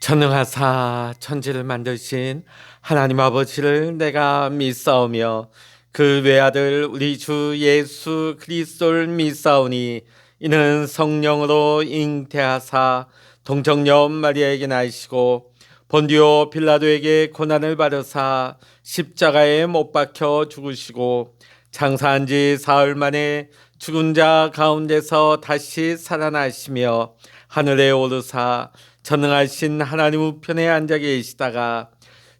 전능하사 천지를 만드신 하나님 아버지를 내가 믿사오며 그 외아들 우리 주 예수 그리스도를 믿사오니 이는 성령으로 잉태하사 동정녀 마리아에게 나시고 본디오 빌라도에게 고난을 받으사 십자가에 못 박혀 죽으시고 장사한 지 사흘 만에 죽은 자 가운데서 다시 살아나시며 하늘에 오르사 전능하신 하나님 우편에 앉아 계시다가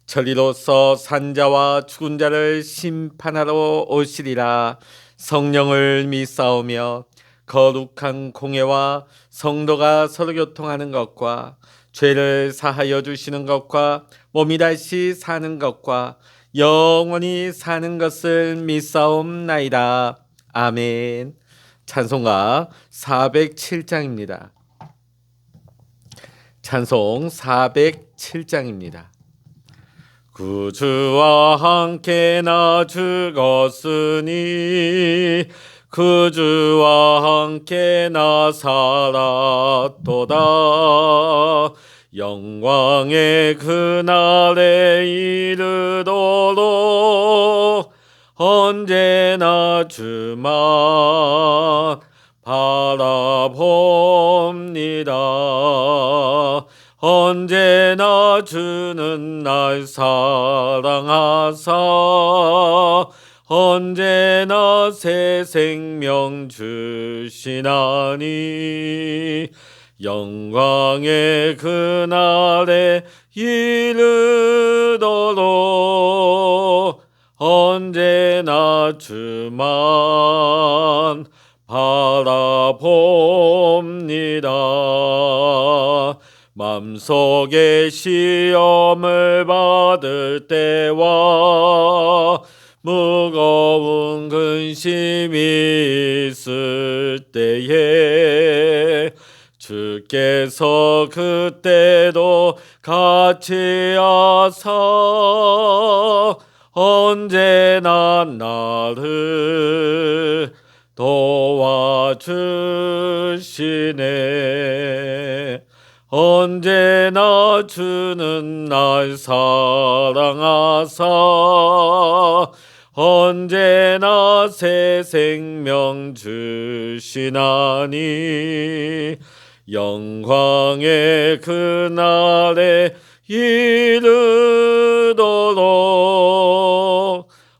저리로서 산자와 죽은 자를 심판하러 오시리라. 성령을 믿사오며 거룩한 공예와 성도가 서로 교통하는 것과 죄를 사하여 주시는 것과 몸이 다시 사는 것과 영원히 사는 것을 믿사옵나이다. 아멘. 찬송가 407장입니다. 찬송 407장입니다. 구주와 함께 나 죽었으니 구주와 함께 나 살았도다. 영광의 그날에 이르도록 언제나 주만 바라봅니다. 언제나 주는 날 사랑하사 언제나 새 생명 주시나니 영광의 그날에 이르도록 언제나 주만 바라봅니다. 맘속에 시험을 받을 때와 무거운 근심이 있을 때에 주께서 그때도 같이 하사 언제나 나를 도와주시네. 언제나 주는 날 사랑하사 언제나 새 생명 주시나니 영광의 그날에 이르도록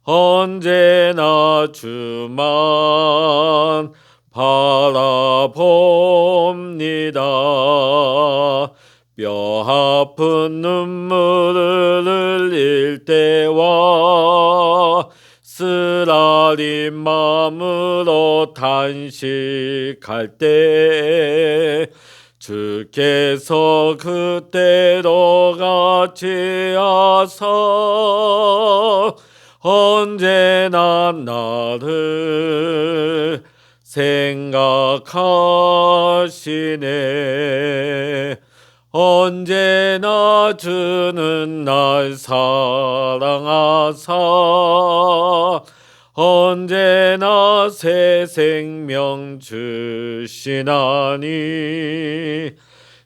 언제나 주만 바라봅니다. 뼈 아픈 눈물을 흘릴 때와 쓰라린 마음으로 단식할 때 주께서 그때도 같이 하사 언제나 나를 생각하시네. 언제나 주는 날 사랑하사 언제나 새 생명 주시나니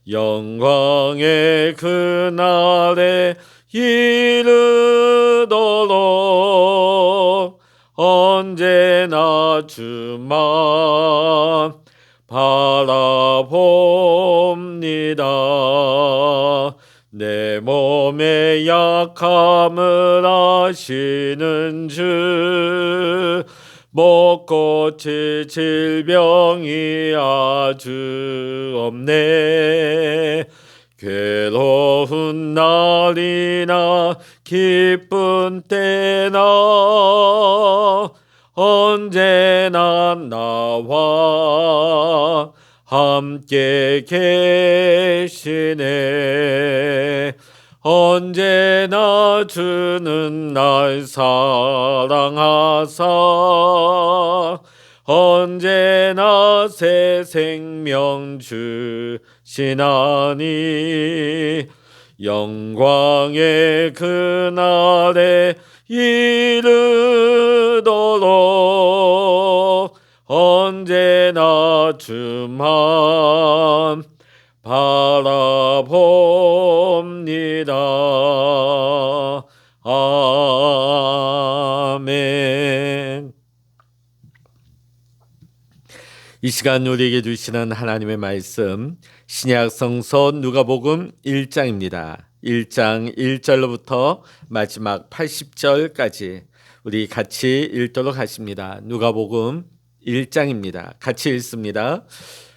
영광의 그날에 이르도록 언제나 주만 바라봅니다. 내 몸의 약함을 아시는 주 못 고칠 질병이 아주 없네. 괴로운 날이나 기쁜 때나 언제나 나와 함께 계시네. 언제나 주는 날 사랑하사 언제나 새 생명 주시나니 영광의 그날에 이르도록 언제나 주만 바라봅니다. 나옵니다. 아멘. 이 시간 우리에게 주시는 하나님의 말씀 신약 성서 누가복음 1장입니다. 1장 1절로부터 마지막 80절까지 우리 같이 읽도록 하십니다. 누가복음 1장입니다. 같이 읽습니다.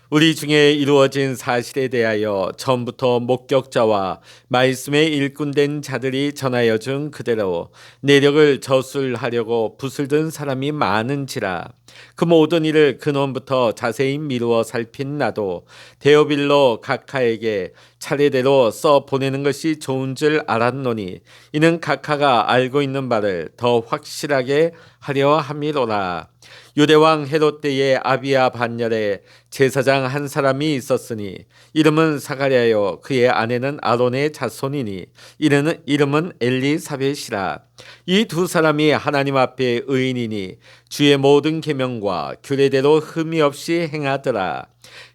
우리 중에 이루어진 사실에 대하여 처음부터 목격자와 말씀의 일꾼된 자들이 전하여 준 그대로 내력을 저술하려고 붓을 든 사람이 많은지라. 그 모든 일을 근원부터 자세히 미루어 살핀 나도 데오빌로 각하에게 차례대로 써 보내는 것이 좋은 줄 알았노니 이는 각하가 알고 있는 바를 더 확실하게 하려 함이로라. 유대왕 헤롯 때의 아비야 반열에 제사장 한 사람이 있었으니 이름은 사가랴요 그의 아내는 아론의 자손이니 이름은 엘리사벳이라. 이 두 사람이 하나님 앞에 의인이니 주의 모든 계명과 규례대로 흠이 없이 행하더라.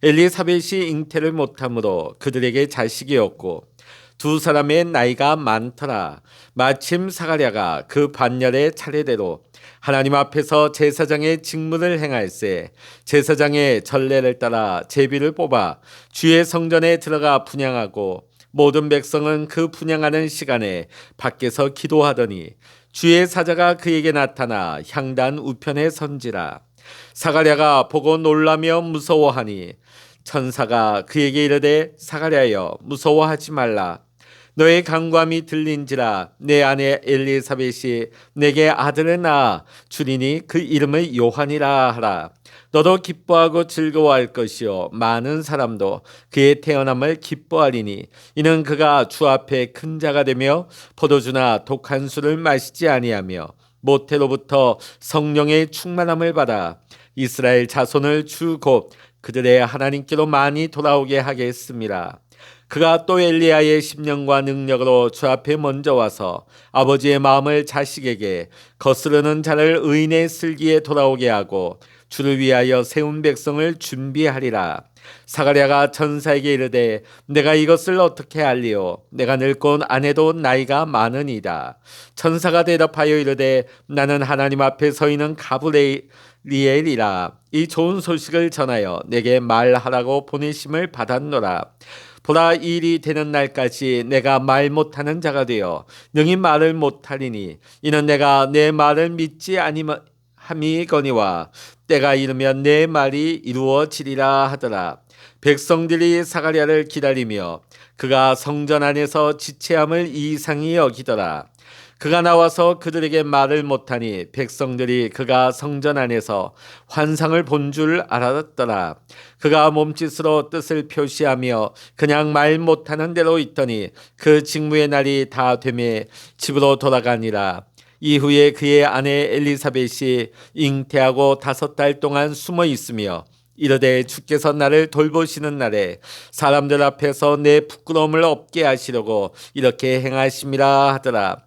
엘리사벳이 잉태를 못하므로 그들에게 자식이 없고 두 사람의 나이가 많더라. 마침 사가랴가 그 반열의 차례대로 하나님 앞에서 제사장의 직무를 행할세 제사장의 전례를 따라 제비를 뽑아 주의 성전에 들어가 분향하고 모든 백성은 그 분향하는 시간에 밖에서 기도하더니 주의 사자가 그에게 나타나 향단 우편에 선지라. 사가랴가 보고 놀라며 무서워하니 천사가 그에게 이르되 사가랴여 무서워하지 말라. 너의 간구함이 들린지라. 내 아내 엘리사벳이 내게 아들을 낳아 주리니 그 이름을 요한이라 하라. 너도 기뻐하고 즐거워할 것이요 많은 사람도 그의 태어남을 기뻐하리니 이는 그가 주 앞에 큰 자가 되며 포도주나 독한 술을 마시지 아니하며 모태로부터 성령의 충만함을 받아 이스라엘 자손을 주 곧 그들의 하나님께로 많이 돌아오게 하겠습니다. 그가 또 엘리야의 심령과 능력으로 주 앞에 먼저 와서 아버지의 마음을 자식에게 거스르는 자를 의인의 슬기에 돌아오게 하고 주를 위하여 세운 백성을 준비하리라. 사가랴가 천사에게 이르되 내가 이것을 어떻게 알리오? 내가 늙고 아내도 나이가 많으니이다. 천사가 대답하여 이르되 나는 하나님 앞에 서 있는 가브리엘이라. 이 좋은 소식을 전하여 내게 말하라고 보내심을 받았노라. 보라, 이 일이 되는 날까지 내가 말 못하는 자가 되어 능히 말을 못하리니 이는 내가 내 말을 믿지 아니함이거니와 때가 이르면 내 말이 이루어지리라 하더라. 백성들이 사가랴를 기다리며 그가 성전 안에서 지체함을 이상히 여기더라. 그가 나와서 그들에게 말을 못하니 백성들이 그가 성전 안에서 환상을 본 줄 알았더라. 그가 몸짓으로 뜻을 표시하며 그냥 말 못하는 대로 있더니 그 직무의 날이 다 되매 집으로 돌아가니라. 이후에 그의 아내 엘리사벳이 잉태하고 5달 동안 숨어 있으며 이르되 주께서 나를 돌보시는 날에 사람들 앞에서 내 부끄러움을 없게 하시려고 이렇게 행하심이라 하더라.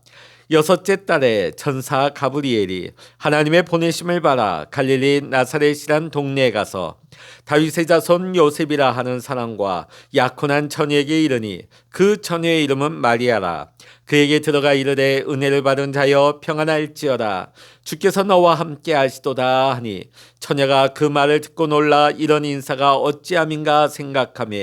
6째 달에 천사 가브리엘이 하나님의 보내심을 받아 갈릴리 나사렛이란 동네에 가서 다윗의 자손 요셉이라 하는 사람과 약혼한 처녀에게 이르니 그 처녀의 이름은 마리아라. 그에게 들어가 이르되 은혜를 받은 자여 평안할지어다. 주께서 너와 함께 하시도다 하니 처녀가 그 말을 듣고 놀라 이런 인사가 어찌함인가 생각하며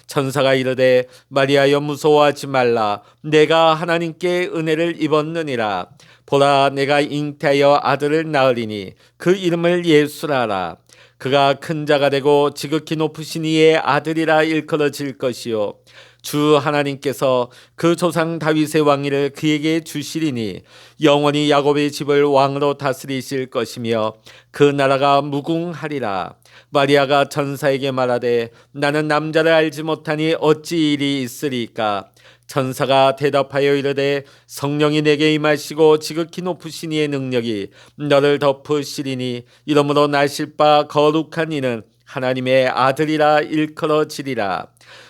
천사가 이르되 마리아여 무서워하지 말라. 내가 하나님께 은혜를 입었느니라. 보라, 내가 잉태하여 아들을 낳으리니 그 이름을 예수라라. 그가 큰 자가 되고 지극히 높으신 이의 아들이라 일컬어질 것이요 주 하나님께서 그 조상 다윗의 왕위를 그에게 주시리니 영원히 야곱의 집을 왕으로 다스리실 것이며 그 나라가 무궁하리라. 마리아가 천사에게 말하되 나는 남자를 알지 못하니 어찌 일이 있으리까? 천사가 대답하여 이르되 성령이 내게 임하시고 지극히 높으신 이의 능력이 너를 덮으시리니 이러므로 나실 바 거룩한 이는 하나님의 아들이라 일컬어지리라.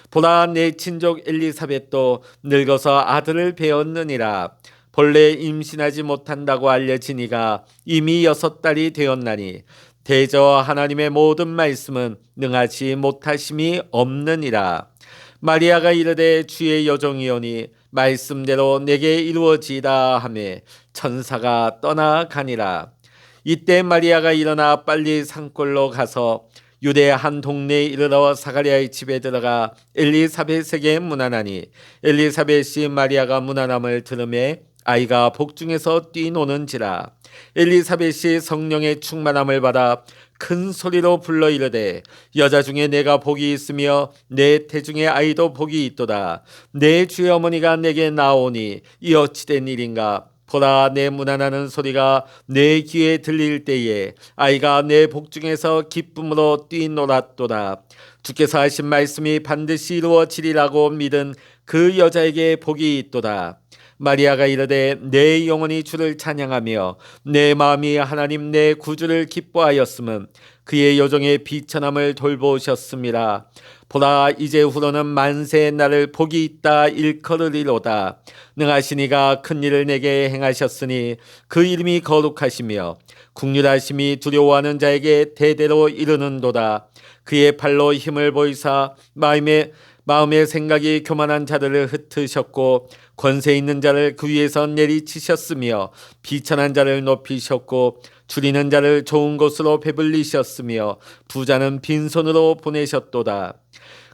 보라, 내 친족 엘리사벳도 늙어서 아들을 배었느니라. 본래 임신하지 못한다고 알려지니가 이미 6달이 되었나니 대저 하나님의 모든 말씀은 능하지 못하심이 없느니라. 마리아가 이르되 주의 여종이오니 말씀대로 내게 이루어지이다 하매 천사가 떠나가니라. 이때 마리아가 일어나 빨리 산골로 가서 유대 한 동네에 이르러 사가랴의 집에 들어가 엘리사벳에게 문안하니 엘리사벳이 마리아가 문안함을 들으매 아이가 복중에서 뛰노는지라. 엘리사벳이 성령의 충만함을 받아 큰 소리로 불러 이르되 여자 중에 내가 복이 있으며 내 태중에 아이도 복이 있도다. 내 주의 어머니가 내게 나오니 이 어찌된 일인가. 보라, 내 문안하는 소리가 내 귀에 들릴 때에 아이가 내 복중에서 기쁨으로 뛰놀았도다. 주께서 하신 말씀이 반드시 이루어지리라고 믿은 그 여자에게 복이 있도다. 마리아가 이르되 내 영혼이 주를 찬양하며 내 마음이 하나님 내 구주를 기뻐하였음은 그의 여종의 비천함을 돌보셨음이라. 보라, 이제후로는 만세의 날을 복이 있다 일컬으리로다. 능하신 이가 큰 일을 내게 행하셨으니 그 이름이 거룩하시며 국률하심이 두려워하는 자에게 대대로 이르는도다. 그의 팔로 힘을 보이사 마음의 생각이 교만한 자들을 흩으셨고 권세 있는 자를 그 위에서 내리치셨으며 비천한 자를 높이셨고 줄이는 자를 좋은 곳으로 배불리셨으며 부자는 빈손으로 보내셨도다.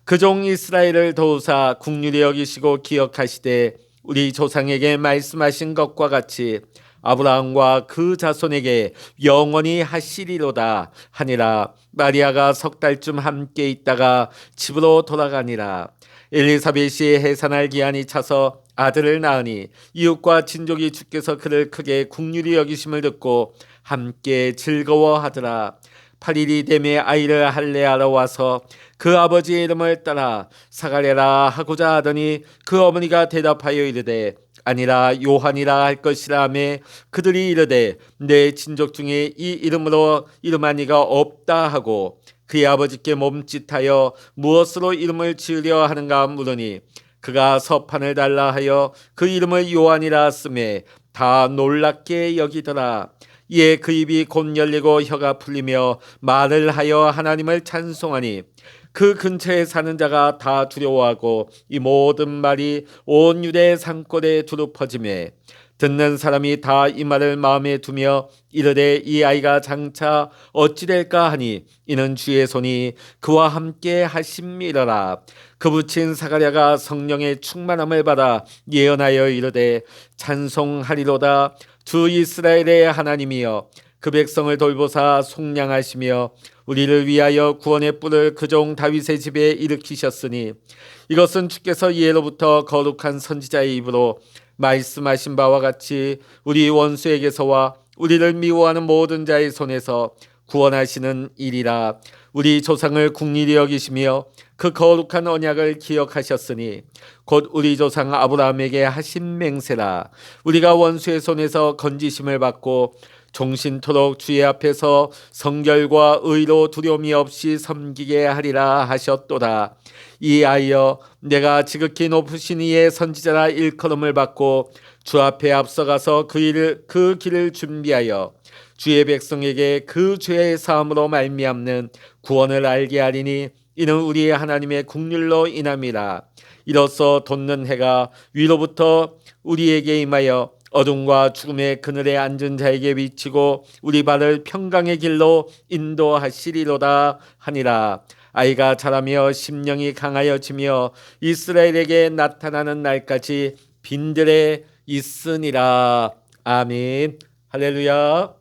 그 종 이스라엘을 도우사 국률이 여기시고 기억하시되 우리 조상에게 말씀하신 것과 같이 아브라함과 그 자손에게 영원히 하시리로다 하니라. 마리아가 석 달쯤 함께 있다가 집으로 돌아가니라. 엘리사벳이 해산할 기한이 차서 아들을 낳으니 이웃과 친족이 주께서 그를 크게 긍휼히 여기심을 듣고 함께 즐거워하더라. 8일이 되매 아이를 할례하러 와서 그 아버지의 이름을 따라 사가랴라 하고자 하더니 그 어머니가 대답하여 이르되 아니라 요한이라 할 것이라 하매 그들이 이르되 내 친족 중에 이 이름으로 이름한 이가 없다 하고 그의 아버지께 몸짓하여 무엇으로 이름을 지으려 하는가 물으니 그가 서판을 달라 하여 그 이름을 요한이라 쓰매 다 놀랍게 여기더라. 이에 그 입이 곧 열리고 혀가 풀리며 말을 하여 하나님을 찬송하니 그 근처에 사는 자가 다 두려워하고 이 모든 말이 온 유대 산골에 두루 퍼지매 듣는 사람이 다 이 말을 마음에 두며 이르되 이 아이가 장차 어찌 될까 하니 이는 주의 손이 그와 함께 하심이러라. 그 붙인 사가랴가 성령의 충만함을 받아 예언하여 이르되 찬송하리로다. 주 이스라엘의 하나님이여 그 백성을 돌보사 속량하시며 우리를 위하여 구원의 뿔을 그 종 다윗의 집에 일으키셨으니 이것은 주께서 예로부터 거룩한 선지자의 입으로 말씀하신 바와 같이 우리 원수에게서와 우리를 미워하는 모든 자의 손에서 구원하시는 일이라. 우리 조상을 긍휼히 여기시며 그 거룩한 언약을 기억하셨으니 곧 우리 조상 아브라함에게 하신 맹세라. 우리가 원수의 손에서 건지심을 받고 종신토록 주의 앞에서 성결과 의로 두려움이 없이 섬기게 하리라 하셨도다. 이하여 내가 지극히 높으신 이의 선지자라 일컬음을 받고 주 앞에 앞서가서 그 길을 준비하여 주의 백성에게 그 죄의 사함으로 말미암는 구원을 알게 하리니 이는 우리 하나님의 국률로 인함이라. 이로써 돋는 해가 위로부터 우리에게 임하여 어둠과 죽음의 그늘에 앉은 자에게 비치고 우리 발을 평강의 길로 인도하시리로다 하니라. 아이가 자라며 심령이 강하여지며 이스라엘에게 나타나는 날까지 빈들에 있으니라. 아멘. 할렐루야.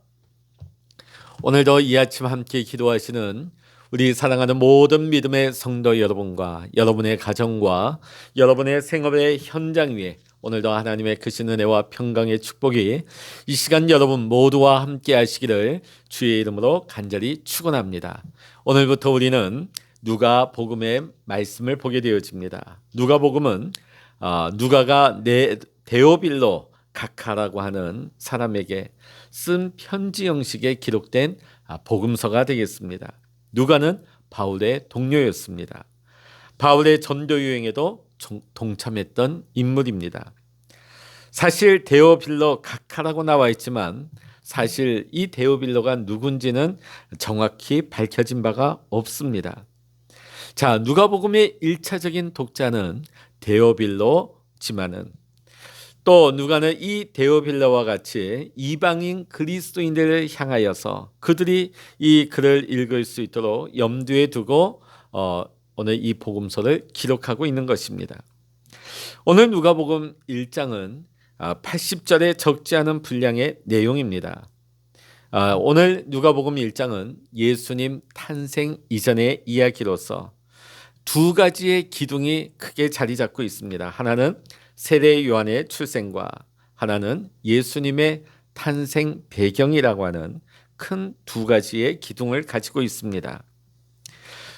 오늘도 이 아침 함께 기도하시는 우리 사랑하는 모든 믿음의 성도 여러분과 여러분의 가정과 여러분의 생업의 현장 위에 오늘도 하나님의 크신 은혜와 평강의 축복이 이 시간 여러분 모두와 함께 하시기를 주의 이름으로 간절히 축원합니다. 오늘부터 우리는 누가복음의 말씀을 보게 되어집니다. 누가복음은 누가가 데오빌로 각하라고 하는 사람에게 쓴 편지 형식의 기록된 복음서가 되겠습니다. 누가는 바울의 동료였습니다. 바울의 전도 여행에도 동참했던 인물입니다. 사실 데오빌로 각하라고 나와 있지만 사실 이 데오빌로가 누군지는 정확히 밝혀진 바가 없습니다. 자, 누가복음의 1차적인 독자는 데오빌로지만은 또 누가는 이 데오빌로와 같이 이방인 그리스도인들을 향하여서 그들이 이 글을 읽을 수 있도록 염두에 두고 오늘 이 복음서를 기록하고 있는 것입니다. 오늘 누가복음 1장은 80절에 적지 않은 분량의 내용입니다. 오늘 누가복음 1장은 예수님 탄생 이전의 이야기로서 두 가지의 기둥이 크게 자리 잡고 있습니다. 하나는 세례 요한의 출생과 하나는 예수님의 탄생 배경이라고 하는 큰 두 가지의 기둥을 가지고 있습니다.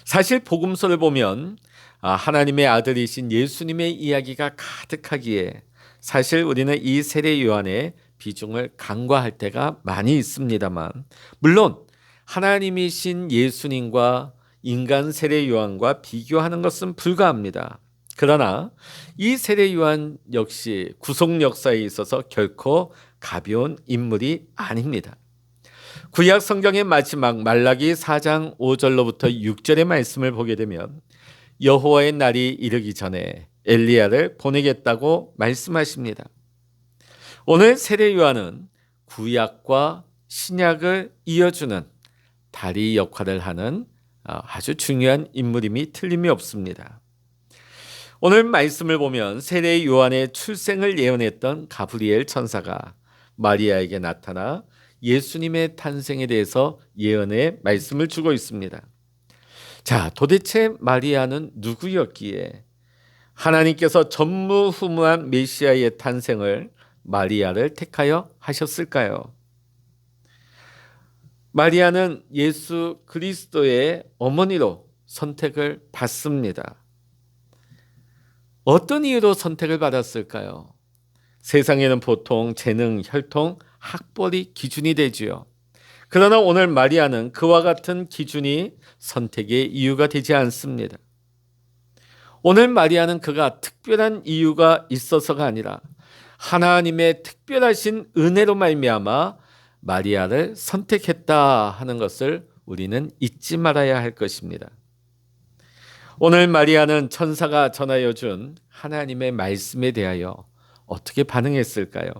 사실 복음서를 보면 하나님의 아들이신 예수님의 이야기가 가득하기에 사실 우리는 이 세례 요한의 비중을 간과할 때가 많이 있습니다만, 물론 하나님이신 예수님과 인간 세례 요한과 비교하는 것은 불가합니다. 그러나 이 세례 요한 역시 구속 역사에 있어서 결코 가벼운 인물이 아닙니다. 구약 성경의 마지막 말라기 4장 5절로부터 6절의 말씀을 보게 되면 여호와의 날이 이르기 전에 엘리야를 보내겠다고 말씀하십니다. 오늘 세례 요한은 구약과 신약을 이어주는 다리 역할을 하는 아주 중요한 인물임이 틀림이 없습니다. 오늘 말씀을 보면 세례 요한의 출생을 예언했던 가브리엘 천사가 마리아에게 나타나 예수님의 탄생에 대해서 예언의 말씀을 주고 있습니다. 자, 도대체 마리아는 누구였기에 하나님께서 전무후무한 메시아의 탄생을 마리아를 택하여 하셨을까요? 마리아는 예수 그리스도의 어머니로 선택을 받습니다. 어떤 이유로 선택을 받았을까요? 세상에는 보통 재능, 혈통, 학벌이 기준이 되지요. 그러나 오늘 마리아는 그와 같은 기준이 선택의 이유가 되지 않습니다. 오늘 마리아는 그가 특별한 이유가 있어서가 아니라 하나님의 특별하신 은혜로 말미암아 마리아를 선택했다 하는 것을 우리는 잊지 말아야 할 것입니다. 오늘 마리아는 천사가 전하여 준 하나님의 말씀에 대하여 어떻게 반응했을까요?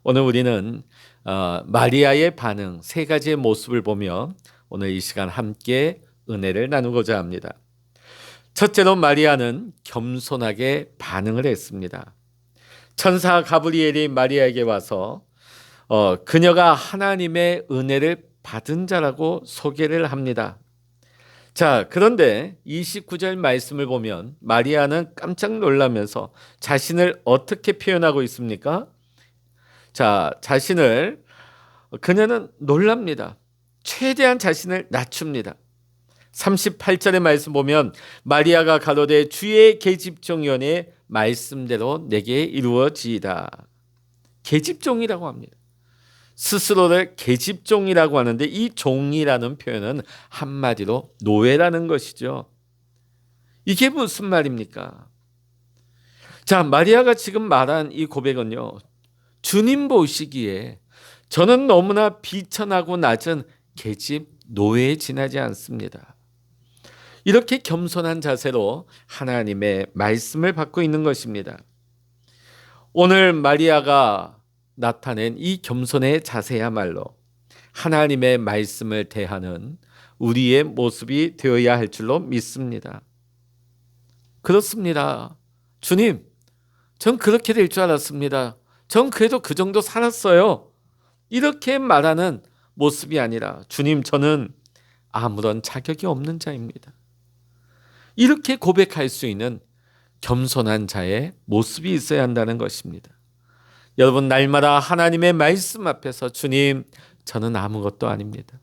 오늘 우리는 마리아의 반응 세 가지의 모습을 보며 오늘 이 시간 함께 은혜를 나누고자 합니다. 첫째로 마리아는 겸손하게 반응을 했습니다. 천사 가브리엘이 마리아에게 와서 그녀가 하나님의 은혜를 받은 자라고 소개를 합니다. 자, 그런데 29절 말씀을 보면 마리아는 깜짝 놀라면서 자신을 어떻게 표현하고 있습니까? 자, 그녀는 놀랍니다. 최대한 자신을 낮춥니다. 38절의 말씀 보면 마리아가 가로되 주의 계집종이오니 말씀대로 내게 이루어지이다. 계집종이라고 합니다. 스스로를 계집종이라고 하는데 이 종이라는 표현은 한마디로 노예라는 것이죠. 이게 무슨 말입니까? 자, 마리아가 지금 말한 이 고백은요, 주님 보시기에 저는 너무나 비천하고 낮은 계집 노예에 지나지 않습니다. 이렇게 겸손한 자세로 하나님의 말씀을 받고 있는 것입니다. 오늘 마리아가 나타낸 이 겸손의 자세야말로 하나님의 말씀을 대하는 우리의 모습이 되어야 할 줄로 믿습니다. 그렇습니다. 주님, 전 그렇게 될 줄 알았습니다. 전 그래도 그 정도 살았어요. 이렇게 말하는 모습이 아니라 주님, 저는 아무런 자격이 없는 자입니다. 이렇게 고백할 수 있는 겸손한 자의 모습이 있어야 한다는 것입니다. 여러분, 날마다 하나님의 말씀 앞에서 주님, 저는 아무것도 아닙니다.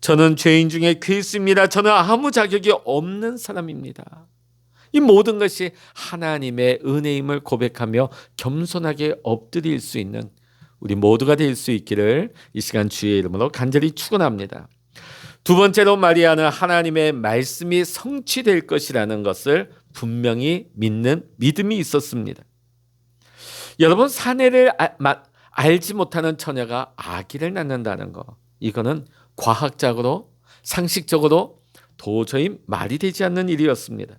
저는 죄인 중에 괴수입니다. 저는 아무 자격이 없는 사람입니다. 이 모든 것이 하나님의 은혜임을 고백하며 겸손하게 엎드릴 수 있는 우리 모두가 될 수 있기를 이 시간 주의 이름으로 간절히 축원합니다. 두 번째로 마리아는 하나님의 말씀이 성취될 것이라는 것을 분명히 믿는 믿음이 있었습니다. 여러분, 사내를 알지 못하는 처녀가 아기를 낳는다는 거, 이거는 과학적으로 상식적으로 도저히 말이 되지 않는 일이었습니다.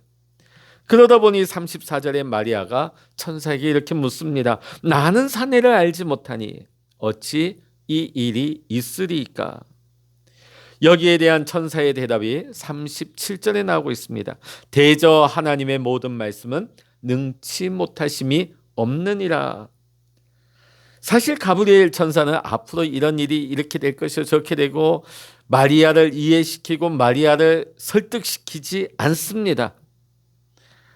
그러다 보니 34절에 마리아가 천사에게 이렇게 묻습니다. 나는 사내를 알지 못하니 어찌 이 일이 있으리이까? 여기에 대한 천사의 대답이 37절에 나오고 있습니다. 대저 하나님의 모든 말씀은 능치 못하심이 없느니라. 사실 가브리엘 천사는 앞으로 이런 일이 이렇게 될 것이요 저렇게 되고 마리아를 이해시키고 마리아를 설득시키지 않습니다.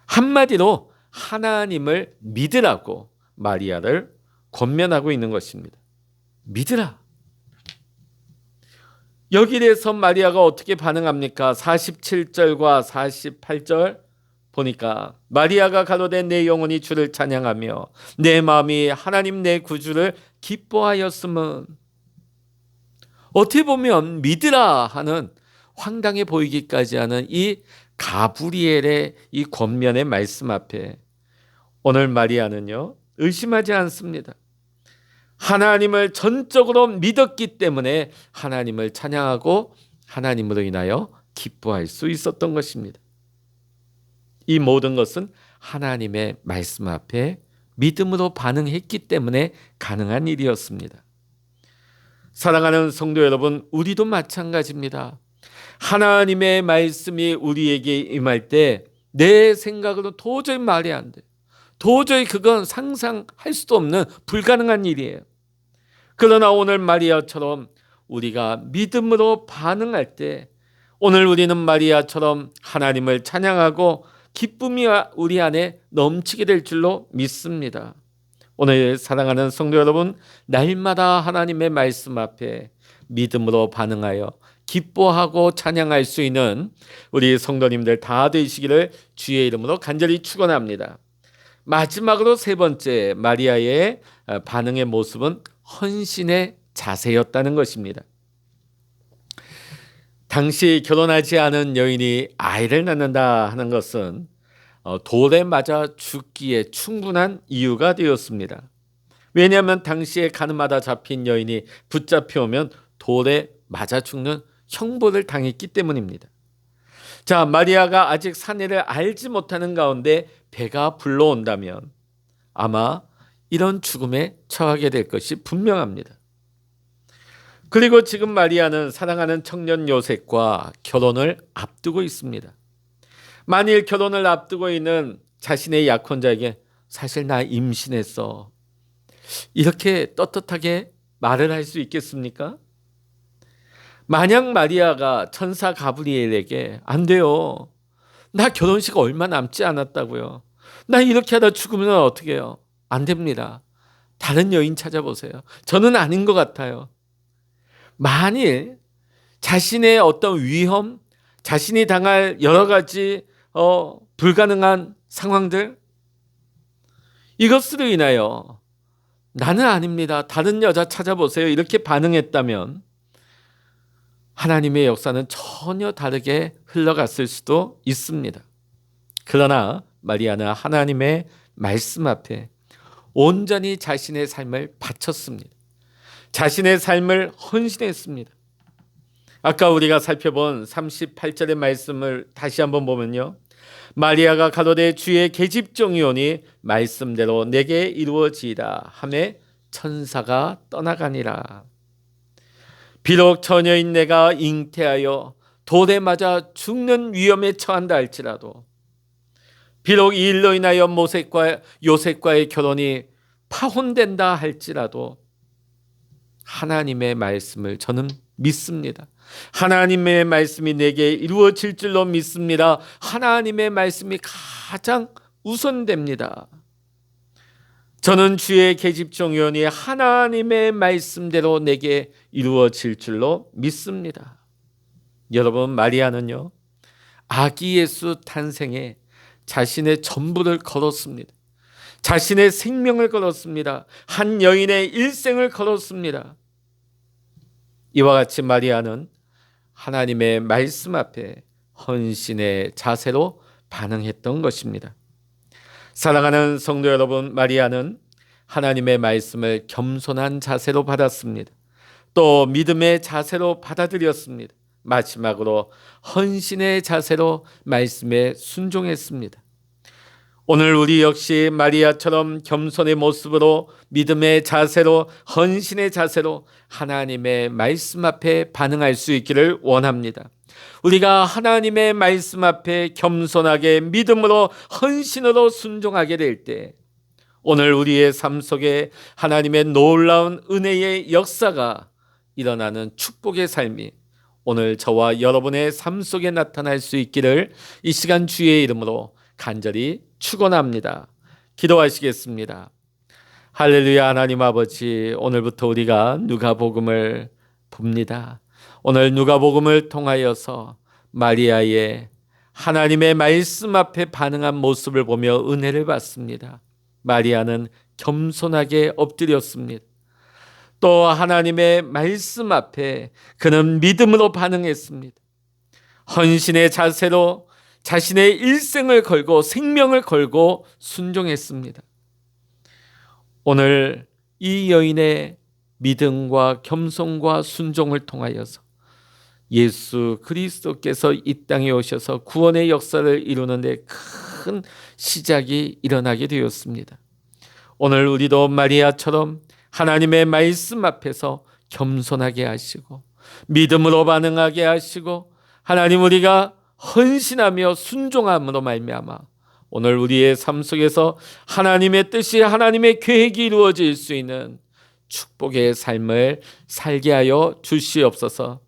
한마디로 하나님을 믿으라고 마리아를 권면하고 있는 것입니다. 믿으라. 여기에 대해서 마리아가 어떻게 반응합니까? 47절과 48절 보니까 마리아가 가로되 내 영혼이 주를 찬양하며 내 마음이 하나님 내 구주를 기뻐하였음은, 어떻게 보면 믿으라 하는 황당해 보이기까지 하는 이 가브리엘의 이 권면의 말씀 앞에 오늘 마리아는요 의심하지 않습니다. 하나님을 전적으로 믿었기 때문에 하나님을 찬양하고 하나님으로 인하여 기뻐할 수 있었던 것입니다. 이 모든 것은 하나님의 말씀 앞에 믿음으로 반응했기 때문에 가능한 일이었습니다. 사랑하는 성도 여러분, 우리도 마찬가지입니다. 하나님의 말씀이 우리에게 임할 때 내 생각으로 도저히 말이 안 돼. 도저히 그건 상상할 수도 없는 불가능한 일이에요. 그러나 오늘 마리아처럼 우리가 믿음으로 반응할 때 오늘 우리는 마리아처럼 하나님을 찬양하고 기쁨이 우리 안에 넘치게 될 줄로 믿습니다. 오늘 사랑하는 성도 여러분, 날마다 하나님의 말씀 앞에 믿음으로 반응하여 기뻐하고 찬양할 수 있는 우리 성도님들 다 되시기를 주의 이름으로 간절히 축원합니다. 마지막으로 세 번째 마리아의 반응의 모습은 헌신의 자세였다는 것입니다. 당시 결혼하지 않은 여인이 아이를 낳는다 하는 것은 돌에 맞아 죽기에 충분한 이유가 되었습니다. 왜냐하면 당시에 가늠하다 잡힌 여인이 붙잡혀오면 돌에 맞아 죽는 형벌을 당했기 때문입니다. 자, 마리아가 아직 사내를 알지 못하는 가운데 배가 불러온다면 아마 이런 죽음에 처하게 될 것이 분명합니다. 그리고 지금 마리아는 사랑하는 청년 요셉과 결혼을 앞두고 있습니다. 만일 결혼을 앞두고 있는 자신의 약혼자에게 사실 나 임신했어, 이렇게 떳떳하게 말을 할 수 있겠습니까? 만약 마리아가 천사 가브리엘에게 안 돼요, 나 결혼식 얼마 남지 않았다고요, 나 이렇게 하다 죽으면 어떻게 해요? 안 됩니다. 다른 여인 찾아보세요. 저는 아닌 것 같아요. 만일 자신의 어떤 위험, 자신이 당할 여러 가지 불가능한 상황들, 이것으로 인하여 나는 아닙니다, 다른 여자 찾아보세요, 이렇게 반응했다면 하나님의 역사는 전혀 다르게 흘러갔을 수도 있습니다. 그러나 마리아는 하나님의 말씀 앞에 온전히 자신의 삶을 바쳤습니다. 자신의 삶을 헌신했습니다. 아까 우리가 살펴본 38절의 말씀을 다시 한번 보면요, 마리아가 가로되 주의 계집종이오니 말씀대로 내게 이루어지이다 하매 천사가 떠나가니라. 비록 처녀인 내가 잉태하여 돌에 맞아 죽는 위험에 처한다 할지라도, 비록 이 일로 인하여 요셉과의 결혼이 파혼된다 할지라도 하나님의 말씀을 저는 믿습니다. 하나님의 말씀이 내게 이루어질 줄로 믿습니다. 하나님의 말씀이 가장 우선됩니다. 저는 주의 계집종이오니 하나님의 말씀대로 내게 이루어질 줄로 믿습니다. 여러분, 마리아는요, 아기 예수 탄생에 자신의 전부를 걸었습니다. 자신의 생명을 걸었습니다. 한 여인의 일생을 걸었습니다. 이와 같이 마리아는 하나님의 말씀 앞에 헌신의 자세로 반응했던 것입니다. 사랑하는 성도 여러분, 마리아는 하나님의 말씀을 겸손한 자세로 받았습니다. 또 믿음의 자세로 받아들였습니다. 마지막으로 헌신의 자세로 말씀에 순종했습니다. 오늘 우리 역시 마리아처럼 겸손의 모습으로 믿음의 자세로 헌신의 자세로 하나님의 말씀 앞에 반응할 수 있기를 원합니다. 우리가 하나님의 말씀 앞에 겸손하게 믿음으로 헌신으로 순종하게 될 때 오늘 우리의 삶 속에 하나님의 놀라운 은혜의 역사가 일어나는 축복의 삶이 오늘 저와 여러분의 삶 속에 나타날 수 있기를 이 시간 주의 이름으로 간절히 축원합니다. 기도하시겠습니다. 할렐루야. 하나님 아버지, 오늘부터 우리가 누가복음을 봅니다. 오늘 누가복음을 통하여서 마리아의 하나님의 말씀 앞에 반응한 모습을 보며 은혜를 받습니다. 마리아는 겸손하게 엎드렸습니다. 또 하나님의 말씀 앞에 그는 믿음으로 반응했습니다. 헌신의 자세로 자신의 일생을 걸고 생명을 걸고 순종했습니다. 오늘 이 여인의 믿음과 겸손과 순종을 통하여서 예수 그리스도께서 이 땅에 오셔서 구원의 역사를 이루는 데 큰 시작이 일어나게 되었습니다. 오늘 우리도 마리아처럼 하나님의 말씀 앞에서 겸손하게 하시고 믿음으로 반응하게 하시고 하나님 우리가 헌신하며 순종함으로 말미암아 오늘 우리의 삶 속에서 하나님의 뜻이 하나님의 계획이 이루어질 수 있는 축복의 삶을 살게 하여 주시옵소서.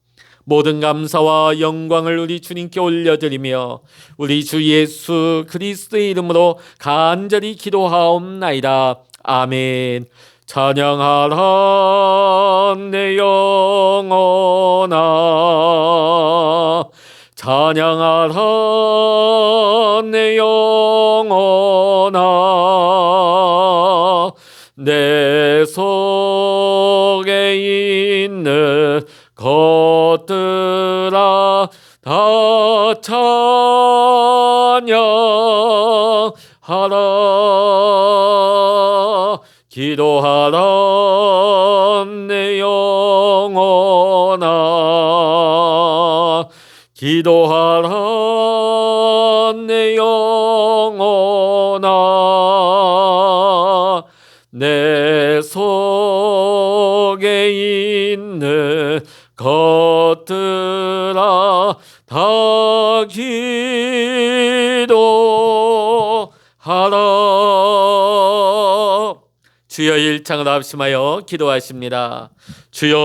모든 감사와 영광을 우리 주님께 올려드리며 우리 주 예수 그리스도의 이름으로 간절히 기도하옵나이다. 아멘. 찬양하라 내 영혼아, 찬양하라 내 영혼아, 내 속에 있는 것들아 다 찬양하라. 기도하라 내 영혼아, 기도하라 내 영혼아, 내 속에 있는 것들아 다 기도하라. 주여 일창을 합심하여 기도하십니다. 주여